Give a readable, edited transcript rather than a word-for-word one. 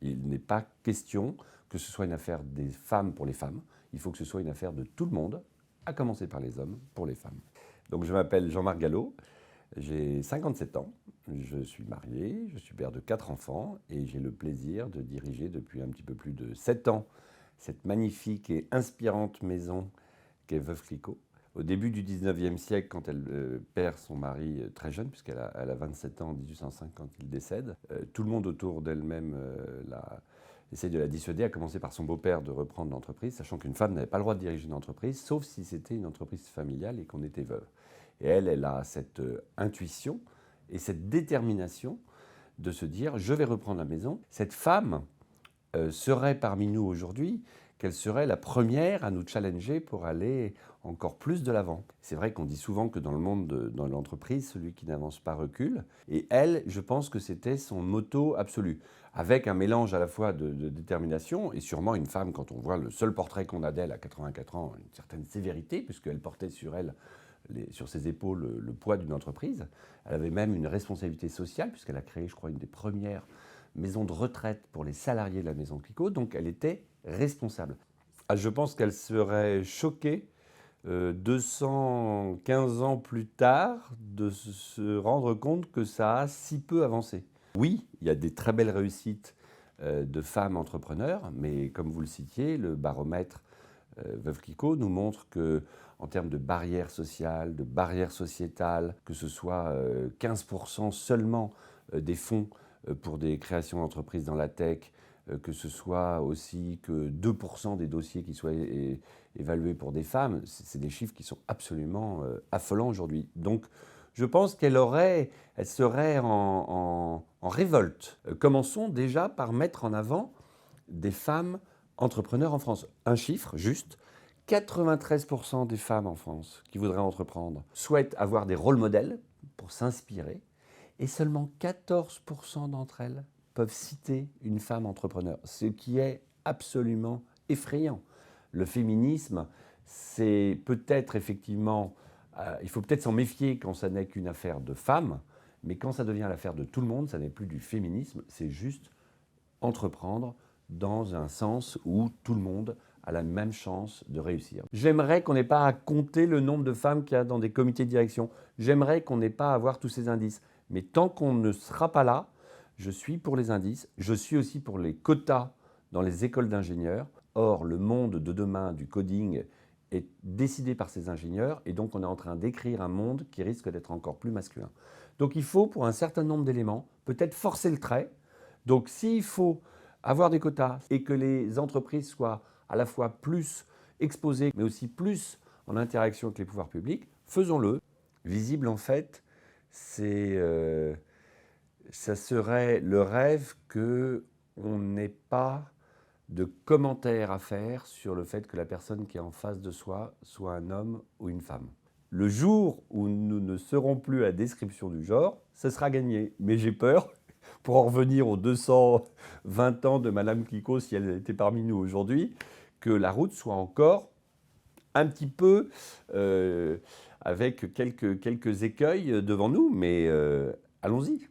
Il n'est pas question que ce soit une affaire des femmes pour les femmes. Il faut que ce soit une affaire de tout le monde, à commencer par les hommes pour les femmes. Donc je m'appelle Jean-Marc Gallo, j'ai 57 ans, je suis marié, je suis père de 4 enfants et j'ai le plaisir de diriger depuis un petit peu plus de 7 ans cette magnifique et inspirante maison qu'est Veuve Clicquot. Au début du 19e siècle, quand elle perd son mari très jeune, puisqu'elle a 27 ans en 1805 quand il décède, tout le monde autour d'elle-même essaye de la dissuader, à commencer par son beau-père de reprendre l'entreprise, sachant qu'une femme n'avait pas le droit de diriger une entreprise, sauf si c'était une entreprise familiale et qu'on était veuve. Et elle a cette intuition et cette détermination de se dire « je vais reprendre la maison ». Cette femme serait parmi nous aujourd'hui, qu'elle serait la première à nous challenger pour aller encore plus de l'avant. C'est vrai qu'on dit souvent que dans le monde dans l'entreprise, celui qui n'avance pas recule. Et elle, je pense que c'était son motto absolu, avec un mélange à la fois de détermination et sûrement une femme, quand on voit le seul portrait qu'on a d'elle à 84 ans, une certaine sévérité, puisqu'elle portait sur elle sur ses épaules le poids d'une entreprise. Elle avait même une responsabilité sociale, puisqu'elle a créé, je crois, une des premières maisons de retraite pour les salariés de la maison Clicquot, donc elle était responsable. Je pense qu'elle serait choquée 215 ans plus tard de se rendre compte que ça a si peu avancé. Oui, il y a des très belles réussites de femmes entrepreneurs, mais comme vous le citiez, le baromètre Veuve Clicquot nous montre que, en termes de barrières sociales, de barrières sociétales, que ce soit 15% seulement des fonds pour des créations d'entreprises dans la tech, que ce soit aussi que 2% des dossiers qui soient évalués pour des femmes, c'est des chiffres qui sont absolument affolants aujourd'hui. Donc je pense elle serait en révolte. Commençons déjà par mettre en avant des femmes entrepreneurs en France. Un chiffre juste, 93% des femmes en France qui voudraient entreprendre souhaitent avoir des rôles modèles pour s'inspirer, et seulement 14% d'entre elles peuvent citer une femme entrepreneur, ce qui est absolument effrayant. Le féminisme, c'est peut-être effectivement, il faut peut-être s'en méfier quand ça n'est qu'une affaire de femmes, mais quand ça devient l'affaire de tout le monde, ça n'est plus du féminisme, c'est juste entreprendre dans un sens où tout le monde a la même chance de réussir. J'aimerais qu'on n'ait pas à compter le nombre de femmes qu'il y a dans des comités de direction. J'aimerais qu'on n'ait pas à avoir tous ces indices. Mais tant qu'on ne sera pas là, je suis pour les indices. Je suis aussi pour les quotas dans les écoles d'ingénieurs. Or, le monde de demain du coding est décidé par ces ingénieurs et donc on est en train d'écrire un monde qui risque d'être encore plus masculin. Donc il faut, pour un certain nombre d'éléments, peut-être forcer le trait. Donc s'il faut avoir des quotas et que les entreprises soient à la fois plus exposées, mais aussi plus en interaction avec les pouvoirs publics, faisons-le. Visible, en fait, ça serait le rêve qu'on n'ait pas de commentaires à faire sur le fait que la personne qui est en face de soi soit un homme ou une femme. Le jour où nous ne serons plus à description du genre, ce sera gagné. Mais j'ai peur, pour en revenir aux 220 ans de Madame Clicquot, si elle était parmi nous aujourd'hui, que la route soit encore un petit peu avec quelques écueils devant nous, mais allons-y.